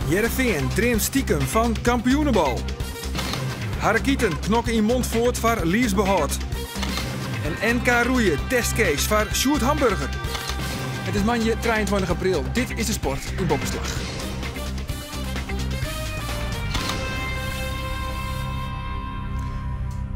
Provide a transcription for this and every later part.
Heerenveen dreamt stiekem van kampioenenbal. Harrekieten knokken in Montfoort voor Liefsbehoud. En NK roeien testcase voor Sjoerd Hamburger. Het is maandag 23 april. Dit is de sport in Bokkenslag.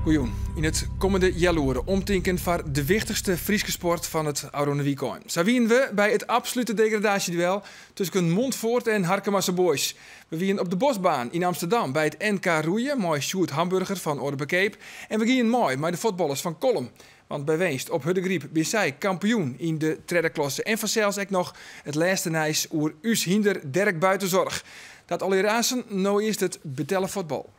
Goejoen. In het komende jaloeren omtinken voor de wichtigste Friese sport van het oude weekend. Zo wien we bij het absolute degradatieduel tussen Montfoort en Harkemasse Boys. We wien op de Bosbaan in Amsterdam bij het NK roeien, mooi Sjoerd Hamburger van Orbekeep. En we gingen mooi met de voetballers van Kolm. Want bij Weenst op Huddegriep ben zij kampioen in de derde klasse. En vanzelfs ook nog het laatste nijs oer us hinder Dirk Buitenzorg. Dat al razen, nou is het betellen voetbal.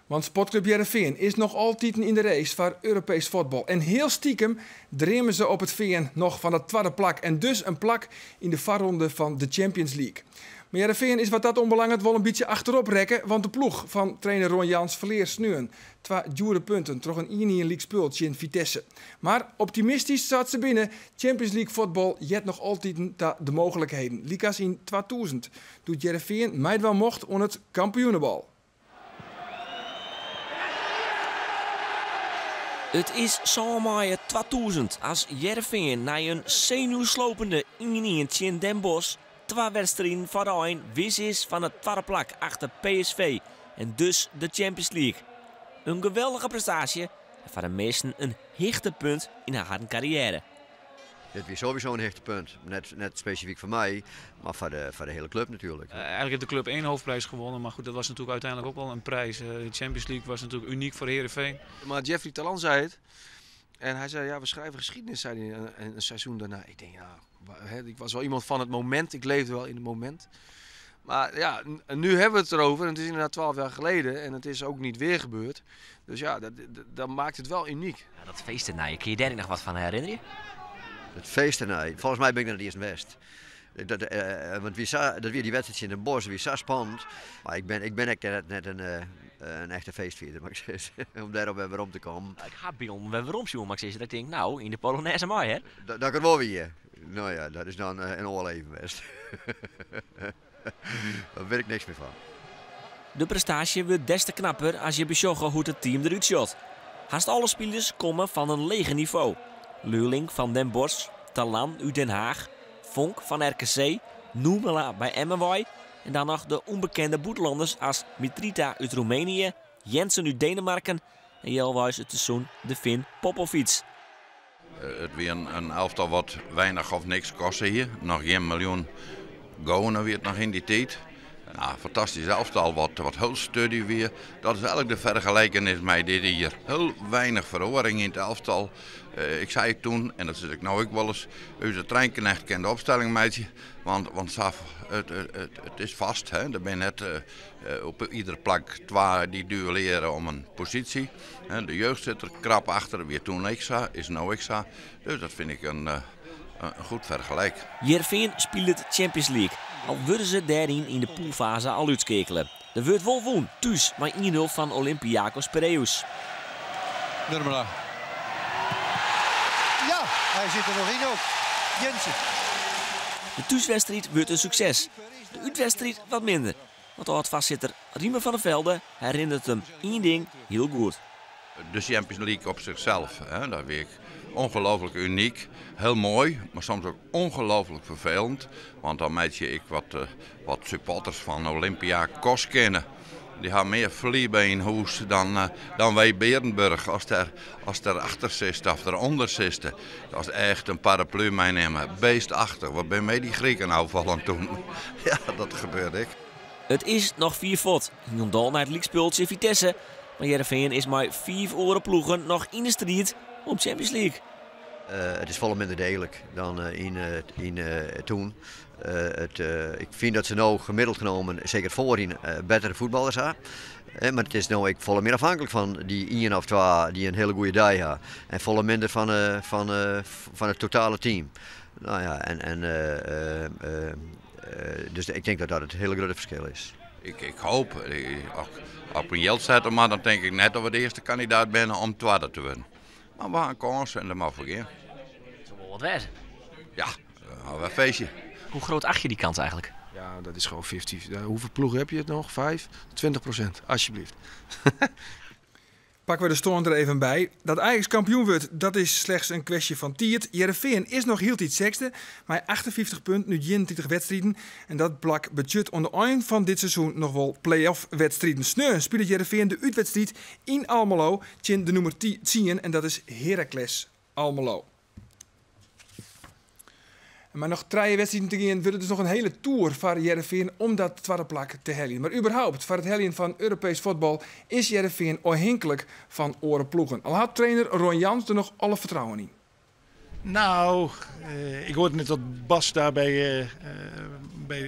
Want Sportclub Heerenveen is nog altijd in de race voor Europees voetbal. En heel stiekem dreamen ze op het VN nog van dat tweede plak. En dus een plak in de voorronde van de Champions League. Maar Heerenveen is wat dat onbelangrijk wel een beetje achterop rekken. Want de ploeg van trainer Ron Jans verleert snuwen. 2 dure punten, toch een League speeltje in Vitesse. Maar optimistisch zat ze binnen. Champions League voetbal jet nog altijd de mogelijkheden. Likas in 2000 doet Heerenveen meid wel mocht on het kampioenenbal. Het is zomaar 2000 als Heerenveen na een zenuwslopende 1-1 in Den Bosch 2 wedstrijden vooruit wis is van het tweede plak achter PSV en dus de Champions League. Een geweldige prestatie en voor de meesten een hoogtepunt in haar carrière. Dit was sowieso een hoogtepunt. Net specifiek voor mij, maar voor de hele club natuurlijk. Eigenlijk heeft de club 1 hoofdprijs gewonnen, maar goed, dat was natuurlijk uiteindelijk ook wel een prijs. De Champions League was natuurlijk uniek voor Heerenveen. Maar Jeffrey Talan zei het. En hij zei, ja, we schrijven geschiedenis, zei hij een seizoen daarna. Ik denk, ja, ik was wel iemand van het moment. Ik leefde wel in het moment. Maar ja, nu hebben we het erover. En het is inderdaad 12 jaar geleden. En het is ook niet weer gebeurd. Dus ja, dat maakt het wel uniek. Ja, dat feest erna, kun je daar nog wat van herinneren? Het feest ernaar. Volgens mij ben ik naar de eerste West. Want dat weer die wedstrijd in Den Bosch, wie zo spannend. Maar ik ben echt net een echte feestvierder, mag ik zeggen. Om daarop weer om te komen. Ik ga Bion weer waarom zien, maar ik zeg dat ik denk, nou, in de Polonaise mooi, hè? Dat kan wel weer. Nou ja, dat is dan een oorleven best. Daar weet ik niks meer van. De prestatie wordt des te knapper als je besjoggen hoe het team eruit shot. Haast alle spelers komen van een lege niveau. Leuling van Den Bosch, Talan uit Den Haag, Vonk van RKC, Noemela bij Emmenwij en dan nog de onbekende boetlanders als Mitrita uit Roemenië, Jensen uit Denemarken en Jelwijs uit de seizoen de Finn Popovic. Het weer een elftal wat weinig of niks kostte hier. Nog 1 miljoen gouden weer nog in die tijd. Nou, fantastisch elftal, wat heel studie weer. Dat is eigenlijk de vergelijkenis met dit hier. Heel weinig verhoring in het elftal. Ik zei het toen, en dat zit ik nou ook wel eens, onze treinknecht kent de opstelling meidje. Want het is vast, hè. Er zijn net op iedere plak 2 die duelleren om een positie. De jeugd zit er krap achter, weer toen Exa, is nou Exa. Dus dat vind ik een goed vergelijk. Heerenveen speelt de Champions League. Al worden ze daarin in de poolfase al uitskekelen. De wordt wel woon, thuis, maar 1-0 van Olympiakos Piraeus. Nurmela. Ja, hij zit er nog in ook. Jensen. De thuiswedstrijd wordt een succes. De uitwedstrijd wat minder. Want oud-vastzitter Riemer van der Velde herinnert hem 1 ding heel goed. De Champions League op zichzelf, hè, dat vind ik ongelooflijk uniek. Heel mooi, maar soms ook ongelooflijk vervelend. Want dan meet je ik wat supporters van Olympiakos kennen. Die hebben meer vliegen in huis dan wij Berenburg. Als er achter zit of eronder zit. Dat is echt een paraplu meenemen. Beestachtig. Wat ben mij die Grieken nou vallen toen? Ja, dat gebeurde ik. Het is nog 4 vod. Hyundai naar het leaguespeeltje Vitesse. Maar Heerenveen is maar 4 oren ploegen nog in de strijd om Champions League. Het is volle minder degelijk dan toen. Ik vind dat ze nou gemiddeld genomen, zeker voorin, betere voetballers hebben. Maar het is nou volle meer afhankelijk van die 1 of 2 die een hele goede dag hebben. En volle minder van het totale team. Nou ja, dus ik denk dat dat het hele grote verschil is. Ik hoop, op een Jeld zetten, maar dan denk ik net dat we de eerste kandidaat zijn om tweede te winnen. Maar we gaan kans en dat mag voor geen. Het zal wel wat wezen. Ja, we hebben een feestje. Hoe groot acht je die kans eigenlijk? Ja, dat is gewoon 50. Hoeveel ploegen heb je het nog? 5? 20%, alsjeblieft. Pakken we de stand er even bij. Dat Ajax kampioen wordt, dat is slechts een kwestie van tiert. Heerenveen is nog heel iets sechste, maar 58 punten, nu 21 wedstrijden. En dat blak budget onder eind van dit seizoen nog wel play-off wedstrijden. Sneu speelt Heerenveen de uitwedstrijd in Almelo, tegen de nummer 10 en dat is Heracles Almelo. Maar nog 3 wedstrijden te gaan, wordt het dus nog een hele tour voor Heerenveen om dat tweede plak te hellen. Maar überhaupt, voor het hellen van Europees voetbal is Heerenveen afhankelijk van oren ploegen. Al had trainer Ron Jans er nog alle vertrouwen in. Nou, ik hoorde net dat Bas daarbij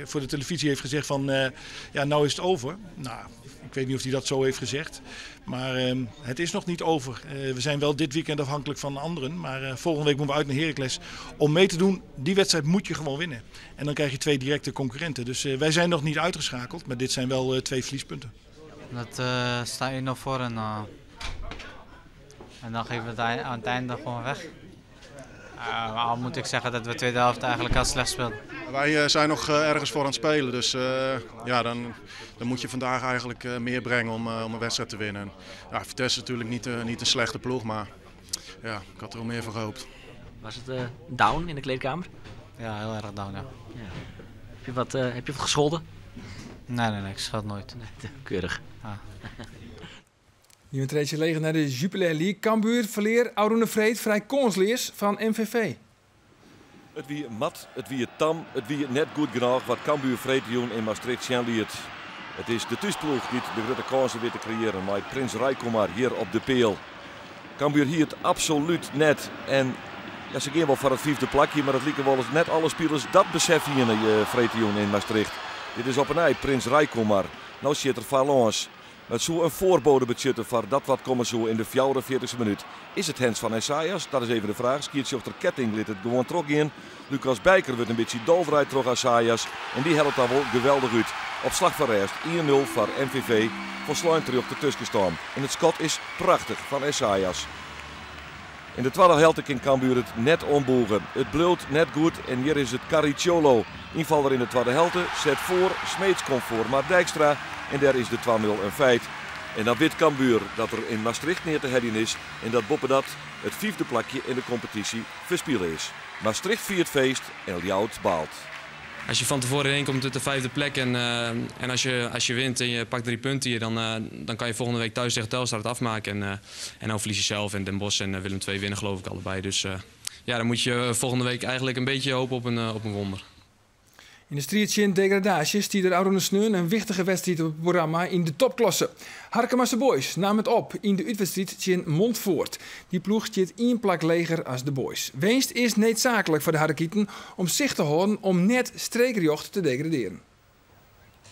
voor de televisie heeft gezegd van ja, nou is het over. Nou, ik weet niet of hij dat zo heeft gezegd. Maar het is nog niet over. We zijn wel dit weekend afhankelijk van anderen. Maar volgende week moeten we uit naar Heracles om mee te doen. Die wedstrijd moet je gewoon winnen. En dan krijg je 2 directe concurrenten. Dus wij zijn nog niet uitgeschakeld. Maar dit zijn wel 2 verliespunten. Dat sta je nog voor en dan geven we het aan het einde gewoon weg. Al moet ik zeggen dat we de tweede helft eigenlijk al slecht speelden. Wij zijn nog ergens voor aan het spelen, dus ja, dan moet je vandaag eigenlijk meer brengen om een wedstrijd te winnen. Ja, Vitesse is natuurlijk niet een slechte ploeg, maar ja, ik had er wel meer van gehoopt. Was het down in de kleedkamer? Ja, heel erg down, ja. Heb je wat gescholden? Nee, ik scheld nooit. Nee, keurig. Ah. Nu treedt je legen naar de Jupiler League. Cambuur verleer Arune Vreed vrij kansleers van MVV. Het wie mat, het wie tam, het wie net goed genoeg wat Cambuur Vreed in Maastricht liet. Het is de thuisploeg die de grote kansen weer te creëren. Maar Prins Rijkommar hier op de peel. Cambuur hier het absoluut net. En ja, ze gaan wel voor het 5e plakje, maar het lieken wel eens net alle spelers dat beseffen hier Vreed in Maastricht. Dit is op een ei, Prins Rijkommar. Nou zit er Valons. Het zou een voorbode budgetten voor dat wat komen zo in de 44e minuut. Is het Hens van Esaias? Dat is even de vraag. Skiert op de ketting liet het gewoon trok in. Lucas Bijker wordt een beetje doldraaid terug Esaias. En die helpt dan wel geweldig uit. Op slag van rest 1-0 voor MVV. Voor Sluim terug op de tussenstand. En het schot is prachtig van Esaias. In de tweede helft kan Cambuur het net omboegen. Het bloedt net goed en hier is het Caricciolo. Invaller in de tweede helft, zet voor, Smeets komt voor, maar Dijkstra. En daar is de 2-0 een feit. En dan weet Cambuur dat er in Maastricht neer te hedden is. En dat Boppe dat het 5e plakje in de competitie verspielen is. Maastricht viert feest en Ljouwt baalt. Als je van tevoren heen komt tot de 5e plek en als je wint en je pakt 3 punten hier, dan kan je volgende week thuis tegen Telstar het afmaken. En dan verlies je zelf en Den Bosch en Willem II winnen geloof ik allebei. Dus ja, dan moet je volgende week eigenlijk een beetje hopen op een wonder. In de strijdje in degradatie stiet er Arone Sneun een wichtige wedstrijd op het programma in de topklasse. Harkemasse Boys nam het op in de uitwedstrijd tegen Montfort. Die ploeg zit 1 plak leger als de Boys. Winst is noodzakelijk voor de Harkieten om zich te houden om net streekjocht te degraderen.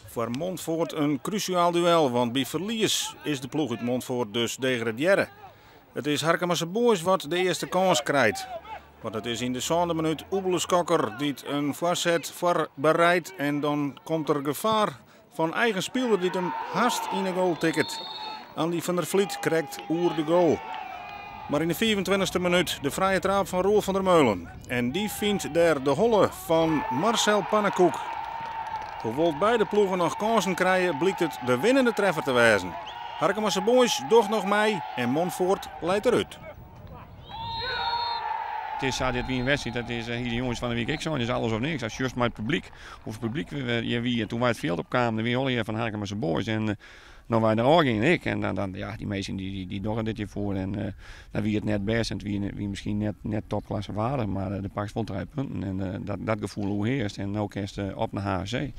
Voor Montfort een cruciaal duel, want bij verlies is de ploeg uit Montfort dus degraderen. Het is Harkemasse Boys wat de eerste kans krijgt. Want het is in de 7e minuut Oebeleskokker die een voorzet voorbereidt. En dan komt er gevaar van eigen speler die hem haast in een goal ticket. Andy van der Vliet krijgt oer de goal. Maar in de 24e minuut de vrije trap van Roel van der Meulen. En die vindt daar de holle van Marcel Pannenkoek. Hoewel beide ploegen nog kansen krijgen, blijkt het de winnende treffer te wijzen. Harkemasse Boys doch nog mee en Montfort leidt eruit. Het is dit wie een wedstrijd, dat is hier de jongens van de week ik zo, het is alles of niks. Als juist maar het publiek, of het publiek wie toen wij het veld opkwamen, wie al hier van Harkemasse Boys en nou wij er ook in ik en dan ja, die meesten die doen dit hier voor en dan wie het net best en wie misschien net topklasse waren, maar de pakt wel 3 punten en dat gevoel hoe heerst en ook eerst op naar HFC.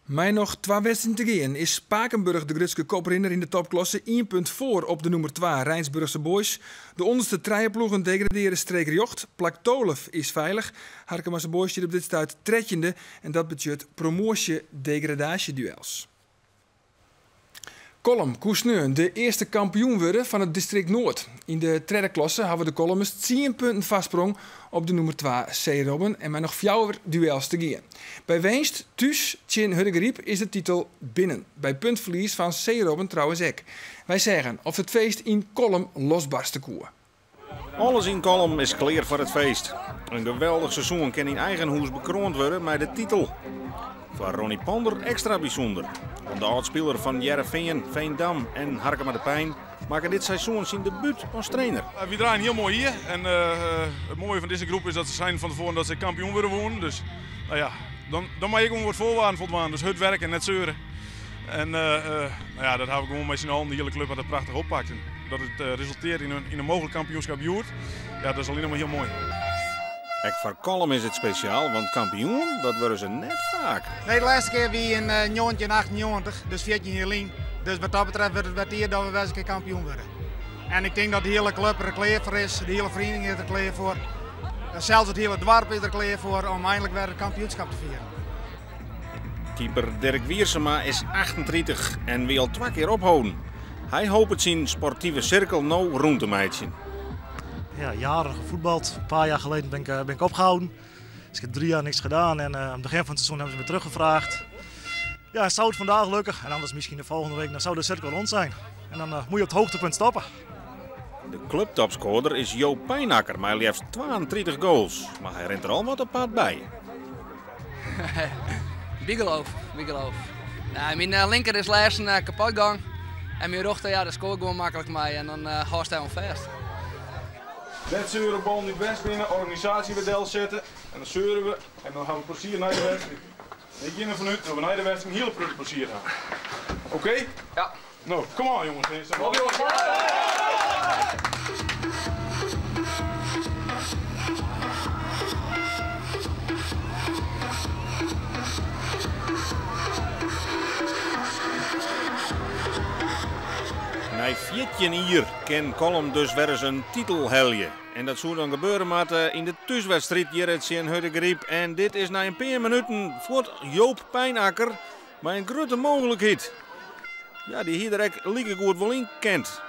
Maar nog 2 wedstrijden te gaan is Spakenburg de grootste koprenner in de topklasse. 1 punt voor op de nummer 2 Rijnsburgse Boys. De onderste trijenploegen degraderen streekjocht. Plak 12 is veilig. Harkemasse Boys zit op dit stuit 13e en dat betekent promotie-degradatieduels. Kolm Koesneun, de eerste kampioen worden van het district Noord. In de tweede klasse hebben de Kolmers 10 punten vastsprong op de nummer 2 C-Robben en maar nog 4 duels te gaan. Bij winst thuis Tjen Hurgeriep is de titel binnen. Bij puntverlies van C-Robben trouwens ook. Wij zeggen of het feest in Kolm losbarsten koer. Alles in Kolm is klaar voor het feest. Een geweldig seizoen kan in eigen huis bekroond worden met de titel. Voor Ronnie Pander extra bijzonder. Want de oudspeler van Heerenveen, Veendam en Harkema de Pijn maken dit seizoen zijn debuut als trainer. We draaien heel mooi hier. En het mooie van deze groep is dat ze zijn van tevoren dat ze kampioen willen worden. Dus nou ja, dan mag ik gewoon wat voorwaarden voldaan. Dus hard werken en net zeuren. En nou ja, dat hou ik gewoon met z'n handen. De hele club had het prachtig oppakt. En dat het resulteert in een mogelijk kampioenschap Joert. Ja, dat is alleen maar heel mooi. Ook voor Kolm is het speciaal, want kampioen, dat worden ze net vaak. Nee, de laatste keer wie in 1998, dus 14 jaar lang. Dus wat dat betreft wordt het wat hier dat we wel eens een keer kampioen worden. En ik denk dat de hele club er klaar voor is, de hele vereniging is er klaar voor. Zelfs het hele dorp is er klaar voor om eindelijk weer het kampioenschap te vieren. Keeper Dirk Wiersema is 38 en wil 2 keer ophouden. Hij hoopt het zijn sportieve cirkel nou rond te meiden. Ja, jaren gevoetbald. Een paar jaar geleden ben ik opgehouden. Dus ik heb 3 jaar niks gedaan en aan het begin van het seizoen hebben ze me teruggevraagd. Ja, zou het vandaag lukken en anders misschien de volgende week, dan zou de cirkel rond zijn. En dan moet je op het hoogtepunt stoppen. De clubtopscorer is Joop Pijnakker, maar hij heeft 32 goals. Maar hij rent er al wat op pad bij. Bigeloof. Nou, mijn linker is laatst kapot gegaan. En mijn rechter, ja, daar scoor ik gewoon makkelijk mee en dan houdt hij hem vast. Net zeuren, bal niet best binnen, organisatie weer del zetten. En dan zeuren we en dan gaan we plezier naar de wedstrijd. Ik ging er vanuit dat we naar de wedstrijd een hele plezier gaan. Oké? Ja. Nou, kom on jongens. Kom jongens. Na 14 jaar kan Kolm dus weer eens een titel heljen. En dat zou dan gebeuren met in de thuiswedstrijd Jeretje en Hudegriep. En dit is na een paar minuten voor Joop Pijnakker maar een grote mogelijkheid. Ja, die hier direct lieke goed wel in kent.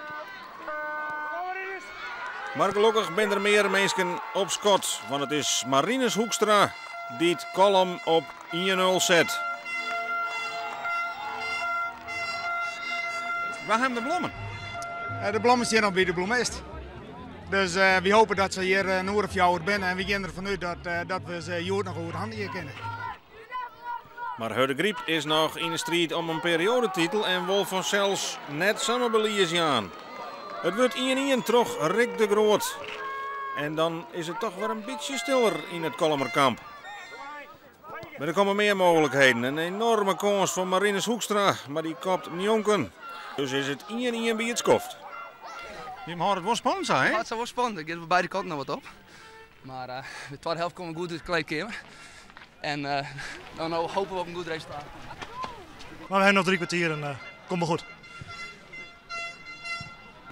Maar gelukkig zijn er meer mensen op schot. Want het is Marinus Hoekstra die het Kolm op 1-0 zet. Waar hebben de bloemen? De bloemen zijn nog bij de bloemist. Dus we hopen dat ze hier een uur of jouwer binnen en we gaan ervan uit dat we ze Joert nog goed handen hier kennen. Maar Hudegriep is nog in de strijd om een periodetitel en wil vanzelfs net samenbelies aan. Het wordt 1-1 toch Rick de Groot. En dan is het toch weer een beetje stiller in het Kolmerkamp. Maar er komen meer mogelijkheden. Een enorme kans van Marinus Hoekstra, maar die kopt Njonken. Dus is het 1-1 bij het skoft. Je houdt het wel spannend zijn, hè? Ja, het zou wel spannend. Ik heb beide kanten nog wat op. Maar de tweede helft komen we goed uit de kleedkamer. En dan hopen we op een goed resultaat. Maar we hebben nog 3 kwartier en komt wel goed.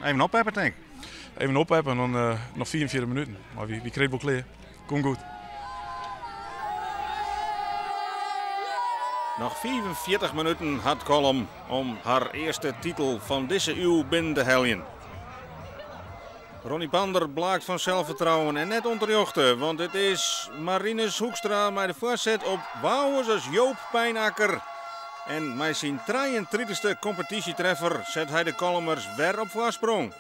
Even opheppen, denk ik. Even opheppen en dan nog 44 minuten. Maar wie kreeg wel klaar. Komt goed. Nog 45 minuten had Kolm om haar eerste titel van deze eeuw binnen te heljen. Ronnie Pander blaakt van zelfvertrouwen en net onderjochten, want het is Marinus Hoekstra met de voorzet op wauwers als Joop Pijnakker. En met zijn 33e competitietreffer zet hij de Kolmers weer op voorsprong.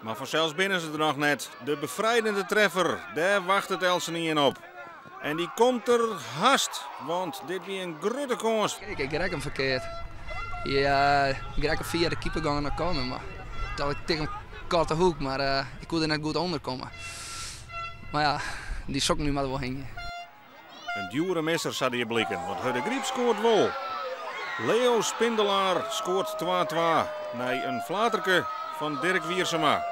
Maar vanzelfs binnen ze er nog net. De bevrijdende treffer, daar wacht het Elsen niet in op. En die komt er haast, want dit weer een grote kans. Ik raak hem verkeerd. Ja, ik raak hem via de keeper gaan naar komen, maar dat ik tegen een korte hoek, maar ik kon er net goed onder komen. Maar ja, die sok nu maar wel hingen. Een dure misser zat hier blikken, want Hudegriep scoort wel. Leo Spindelaar scoort 2-2 na een flaterke van Dirk Wiersema.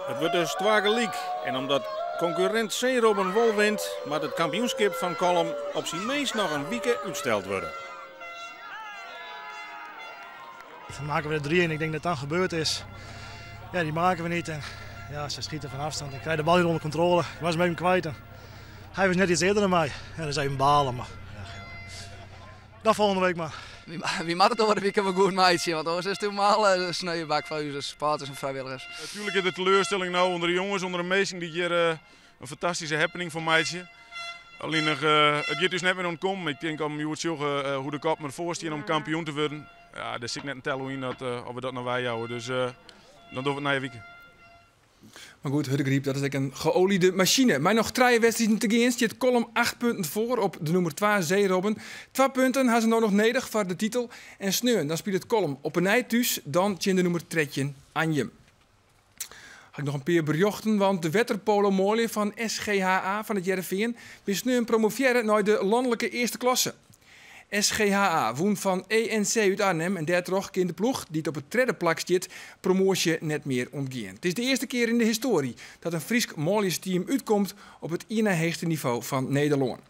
Het wordt dus 2 gelijk en omdat concurrent C-Robben Wol wint, maar het kampioenschap van Kolm op zijn meest nog een week uitgesteld worden. Dan maken we er 3-1. Ik denk dat dat gebeurd is. Ja, die maken we niet. En ja, ze schieten van afstand. Ik krijg de bal hier onder controle. Ik was met hem kwijt. En hij was net iets eerder dan mij. Ja, dat is even balen. Maar ja, dat volgende week maar. Wie mag het over de week een goed meisje? Want anders is het helemaal een sneuwebak van onze supporters en vrijwilligers. Natuurlijk is de teleurstelling nou onder de jongens, onder de meesten die hier een fantastische happening van meisje. Alleen nog, het gaat dus net meer ontkomen. Ik denk om Joert Sjogge hoe de kop met voorstien om kampioen te worden. Ja, daar zit ik net een tel in dat of we dat naar wij houden. Dus dan doen we het na je week. Maar goed, Hudde dat is ook een geoliede machine. Maar nog 3 wedstrijden te gaan. Je het kolom 8 punten voor op de nummer 2 Zeerobben. 2 punten hebben ze nou nog nodig voor de titel. En sneun, dan speelt het kolom op een nij thuis. Dan tjen de nummer 3 Anjem. Ga ik nog een paar berichten, want de waterpolo molen van SGHA van het Jereveen is nu een promoveren naar de landelijke eerste klasse. SGHA woont van ENC uit Arnhem en daardoor in de ploeg die het op het derde plak zit promotie net meer ontgaan. Het is de eerste keer in de historie dat een Fries molingsteam uitkomt op het hoogste niveau van Nederland.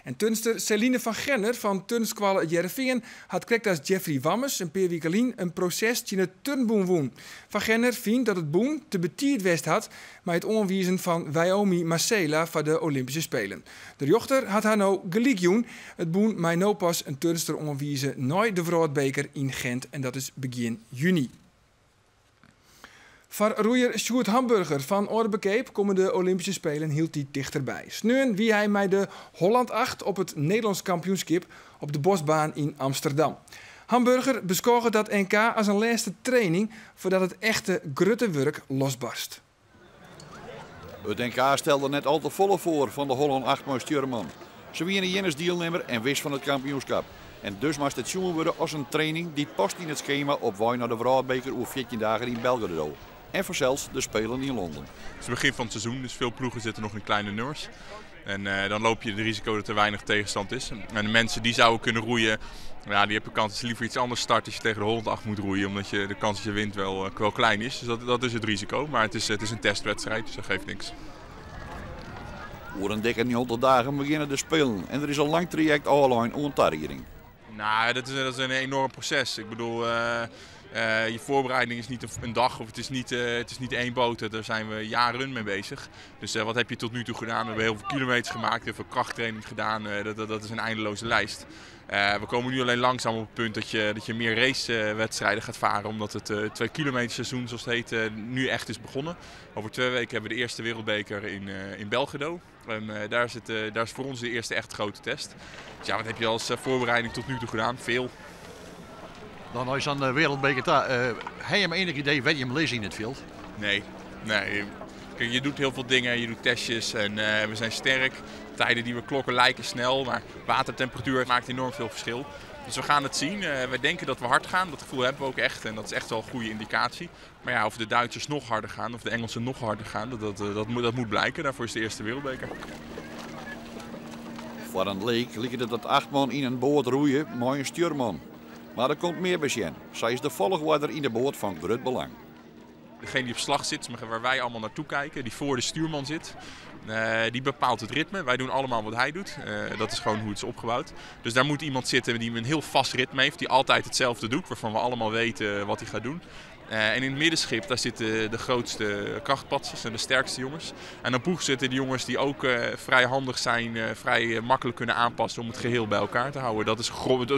En turnster Celine van Genner van Turnskwalle Jereveen had krekt als Jeffrey Wammes en Peer Wiekelien een proces in het turnboen woen. Van Genner vindt dat het boen te betierd west had maar het onwiezen van Wyoming Marcela voor de Olympische Spelen. De jochter had haar nou gelijk joen. Het boen mij nou pas een turnster onwiezen nooit de Vrootbeker in Gent en dat is begin juni. Voor roeier Sjoerd Hamburger van Orbekeep komen de Olympische Spelen hield hij dichterbij. Sneun wie hij mij de Holland 8 op het Nederlands kampioenschap op de bosbaan in Amsterdam. Hamburger beschouwde dat NK als een laatste training voordat het echte grutte werk losbarst. Het NK stelde net al te volle voor van de Holland 8 met Stjurman. Ze winnen Jennis deelnemer en wist van het kampioenschap. En dus moest het zien worden als een training die past in het schema op wij naar de Vrootbeker over 14 dagen in Belgrado. En vanzelfs de Spelen in Londen. Het is het begin van het seizoen, dus veel ploegen zitten nog in kleine nummers. En dan loop je het risico dat er weinig tegenstand is. En de mensen die zouden kunnen roeien, ja, die hebben kans dat ze liever iets anders starten als je tegen de Holland 8 moet roeien. Omdat de kans dat je wint wel klein is. Dus dat is het risico. Maar het is een testwedstrijd, dus dat geeft niks. Voor een dikke 90 dagen beginnen de Spelen. En er is een lang traject online ontargering. Nou, dat is een enorm proces. Ik bedoel, je voorbereiding is niet een dag of het is niet 1 boot. Daar zijn we jaren mee bezig. Dus wat heb je tot nu toe gedaan? We hebben heel veel kilometers gemaakt, heel veel krachttraining gedaan. Dat is een eindeloze lijst. We komen nu alleen langzaam op het punt dat je meer racewedstrijden gaat varen. Omdat het 2 kilometer seizoen, zoals het heet, nu echt is begonnen. Over 2 weken hebben we de eerste wereldbeker in Belgrado. En daar is voor ons de eerste echt grote test. Dus ja, wat heb je als voorbereiding tot nu toe gedaan? Veel. Dan is aan de wereldbeker. Heb je maar enig idee wat je hem leest in het veld? Nee. Kijk, je doet heel veel dingen, je doet testjes en we zijn sterk. Tijden die we klokken lijken snel, maar watertemperatuur maakt enorm veel verschil. Dus we gaan het zien. Wij denken dat we hard gaan, dat gevoel hebben we ook echt en dat is echt wel een goede indicatie. Maar ja, of de Duitsers nog harder gaan of de Engelsen nog harder gaan, dat moet blijken. Daarvoor is de eerste wereldbeker. Voor een leek lijkt het dat 8 man in een boot roeien met een stuurman. Maar er komt meer bij Sjen. Zij is de volgwaarder in de boot van groot belang. Degene die op slag zit, waar wij allemaal naartoe kijken, die voor de stuurman zit, die bepaalt het ritme. Wij doen allemaal wat hij doet. Dat is gewoon hoe het is opgebouwd. Dus daar moet iemand zitten die een heel vast ritme heeft, die altijd hetzelfde doet, waarvan we allemaal weten wat hij gaat doen. En in het middenschip, daar zitten de grootste krachtpatsers en de sterkste jongens. En op boeg zitten de jongens die ook vrij handig zijn, vrij makkelijk kunnen aanpassen om het geheel bij elkaar te houden. Dat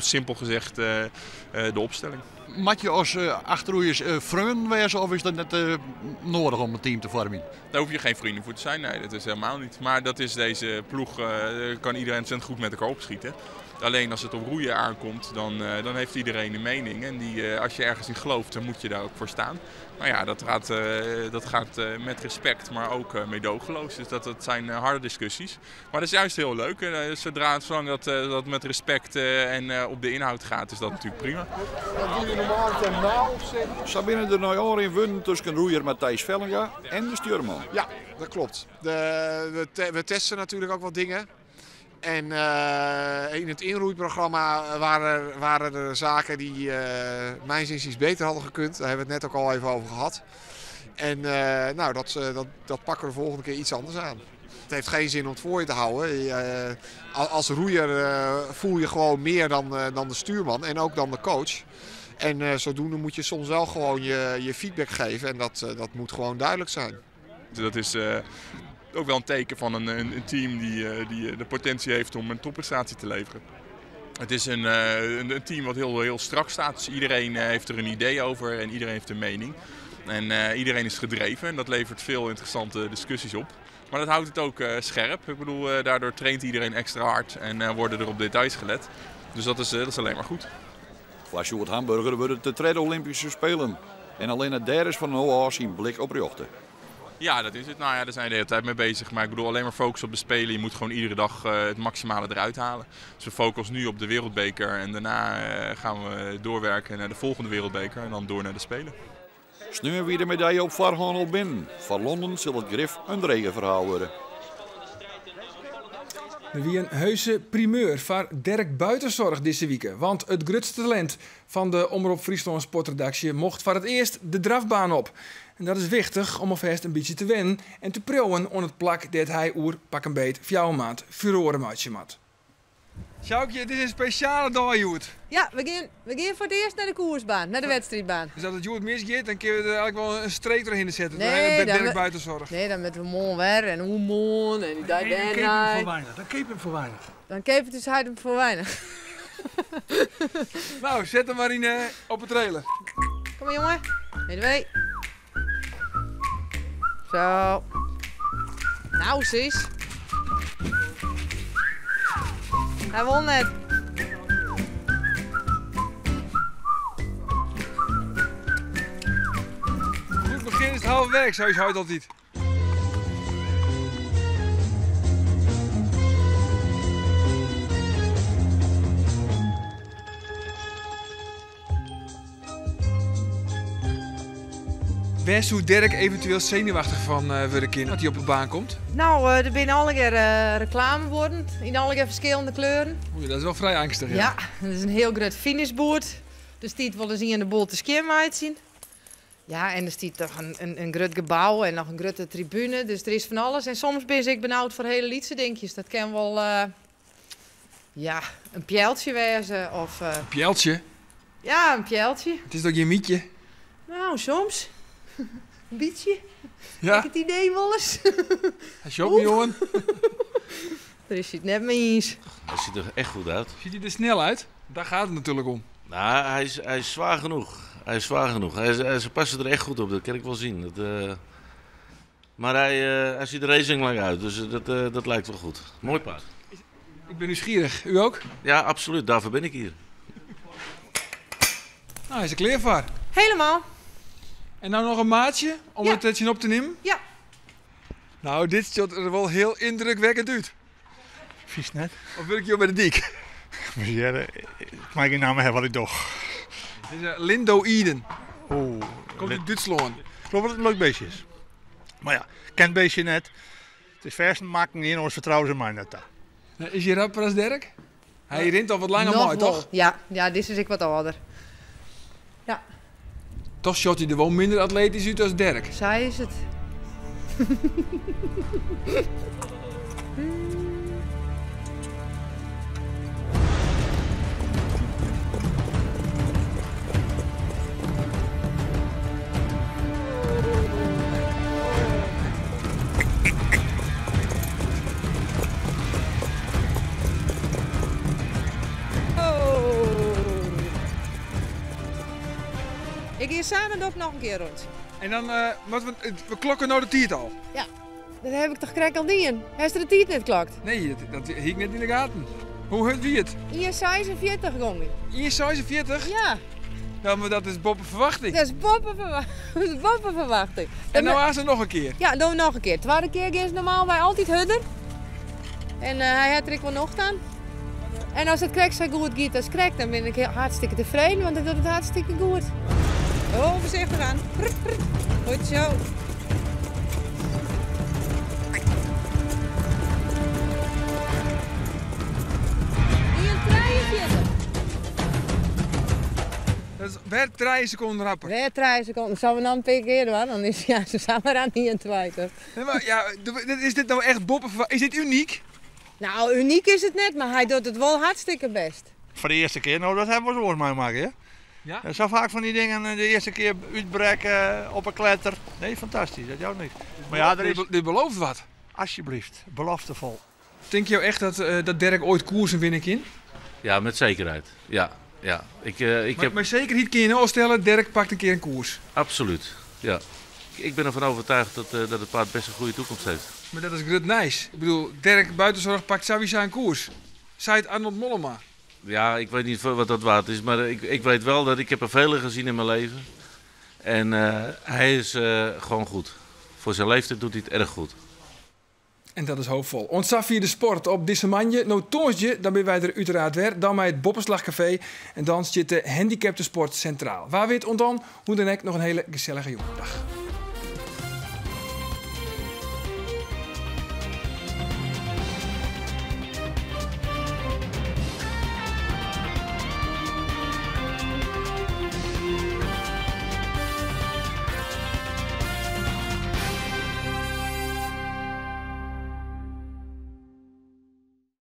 is simpel gezegd de opstelling. Moet je als achterroeiers vrienden wezen of is dat net nodig om een team te vormen? Daar hoef je geen vrienden voor te zijn, nee, dat is helemaal niet. Maar dat is deze ploeg, kan iedereen ontzettend goed met elkaar opschieten. Alleen als het op roeien aankomt, dan heeft iedereen een mening. En als je ergens in gelooft, dan moet je daar ook voor staan. Maar ja, dat gaat met respect, maar ook meedogenloos. Dus dat zijn harde discussies. Maar dat is juist heel leuk. Zolang dat met respect en op de inhoud gaat, is dat natuurlijk prima. Wat doe je normaal na opzetten? Zo binnen er nou al in wunnen tussen roeier Matthijs Vellinga en de stuurman. Ja, dat klopt. We testen natuurlijk ook wat dingen. En in het inroeiprogramma waren er zaken die mijns inziens beter hadden gekund. Daar hebben we het net ook al even over gehad. En dat pakken we de volgende keer iets anders aan. Het heeft geen zin om het voor je te houden. Als roeier voel je gewoon meer dan de stuurman en ook dan de coach. En zodoende moet je soms wel gewoon je feedback geven en dat moet gewoon duidelijk zijn. Dat is ook wel een teken van een team die de potentie heeft om een topprestatie te leveren. Het is een team wat heel strak staat. Dus iedereen heeft er een idee over en iedereen heeft een mening. En iedereen is gedreven en dat levert veel interessante discussies op. Maar dat houdt het ook scherp. Ik bedoel, daardoor traint iedereen extra hard en worden er op details gelet. Dus dat is alleen maar goed. Voor Sjoerd Hamburger worden het de tweede Olympische Spelen. En alleen daar is van nou af zijn blik op rechten. Ja, dat is het. Nou ja, daar zijn we de hele tijd mee bezig. Maar ik bedoel, alleen maar focussen op de Spelen. Je moet gewoon iedere dag het maximale eruit halen. Dus we focussen nu op de Wereldbeker. En daarna gaan we doorwerken naar de volgende Wereldbeker. En dan door naar de Spelen. Sneu wie de medaille op Varhandel binnen. Van Londen zal het grif een dregenverhaal worden. Er wie een heuse primeur voor Dirk Buitenzorg deze week. Want het grootste talent van de Omroep Friesland sportredactie mocht voor het eerst de drafbaan op. En dat is wichtig om alvast een beetje te winnen en te proeven aan het plak dat hij oer pak een beet 4 maand furoren maatje mat. Sjoukje, dit is een speciale dag, Joet. Ja, we gaan voor het eerst naar de koersbaan, naar de wedstrijdbaan. Dus als het Joet misgaat, dan kunnen we er eigenlijk wel een streek erin zetten. Nee, met Dirk Buitenzorg. Nee, dan met we mooi weer en hoe mooi en die daar Dan keep hem voor weinig. Dan keep het dus hij hem voor weinig. Nou, zet hem maar in op het trailer. Kom maar jongen. 1, 2. Zo. Nou, zus. Hij won net. Goed begin is het halve werk, zo is het altijd. Wes hoe Dirk eventueel zenuwachtig van worden dat hij op de baan komt? Nou, er zijn alle keer reclame worden in alle keer verschillende kleuren. Oei, dat is wel vrij angstig. Ja, ja, dat is een heel groot finishboard. Er staat wel eens in de boel te skimmen zien. Ja, en er staat toch een groot gebouw en nog een grote tribune. Dus er is van alles. En soms ben ik benauwd voor hele liedse dingetjes. Dat kan wel ja, een pijltje wezen of... Een pijltje? Ja, een pijltje. Het is toch je mietje? Nou, soms. Een beetje. Ja? Ik het idee wel eens. Hij is ook jongen. Daar is hij het net mee eens. Hij ziet er echt goed uit. Ziet hij er snel uit? Daar gaat het natuurlijk om. Nou, hij is zwaar genoeg. Hij is zwaar genoeg. Ze passen er echt goed op, dat kan ik wel zien. Maar hij ziet er racinglang uit, dus dat lijkt wel goed. Mooi paard. Ik ben nieuwsgierig. U ook? Ja, absoluut. Daarvoor ben ik hier. Nou, hij is er klaar voor. Helemaal. En nou nog een maatje om het tetje op te nemen? Ja. Nou, dit ziet er wel heel indrukwekkend uit. Vies net. Of wil ik je bij de dik? Ja, ik maak geen naam hebben wat ik doe. Dit is Lindo Eden. Oh. Komt uit Duitsland. Ik geloof dat het een leuk beestje is. Maar ja, ken het beestje net. Het is vers en maakt niet in ons vertrouwen ze mij net daar. Is je rapper als Dirk? Hij rint al wat langer mooi, toch? Ja, dit is ik wat ouder. Ja. Toch shot hij er wel minder atletisch uit als Dirk. Zij is het. Ik ga samen nog een keer rond. En dan, we klokken nou de tiert al. Ja, dat heb ik toch krek al niet in. Heeft er de tiert net klokt? Nee, dat hing ik net in de gaten. Hoe heet wie het? IS 46 gongen. IS 46? Ja. Ja, maar dat is boppenverwachting. Dat is boppenverwachting. En nou aan ze nog een keer? Ja, doen we nog een keer. Tweede keer gaan ze normaal bij altijd hudden. En hij had er ik wel nog staan. En als het krek zo goed gaat als krek, dan ben ik hartstikke tevreden, want dan doet het hartstikke goed. Oh, voorzichtig aan. Goed zo. Dat is weer 3 seconden rapper. Weer 3 seconden. Zullen we dan een paar keer doen? Dan is ja, ze samen aan 29. Nee, maar ja, is dit nou echt boppenverwachting? Is dit uniek? Nou, uniek is het net, maar hij doet het wel hartstikke best. Voor de eerste keer, nou dat hebben we zoals mij maken, hè? Ja? Zo vaak van die dingen, de eerste keer uitbreken, op een kletter. Nee, fantastisch, dat jou niks. Maar ja, dit belooft wat. Alsjeblieft, beloftevol. Denk je echt dat Dirk ooit koersen winnen kan? Ja, met zekerheid. Ja. Maar zeker niet kun je nou stellen, Dirk pakt een keer een koers. Absoluut, ja. Ik ben ervan overtuigd dat het paard best een goede toekomst heeft. Maar dat is grut nice. Ik bedoel, Dirk Buitenzorg pakt sowieso een koers. Zei het Arnold Mollema. Ja, ik weet niet wat dat waard is, maar ik weet wel dat ik heb er vele gezien in mijn leven. En hij is gewoon goed. Voor zijn leeftijd doet hij het erg goed. En dat is hoopvol. Ons via de sport op deze manje. Nou toonsje, dan ben wij er uiteraard weer. Dan bij het Bopperslagcafé. En dan zit de handicaptensport centraal. Waar weet ons dan hoe dan ook nog een hele gezellige jongedag.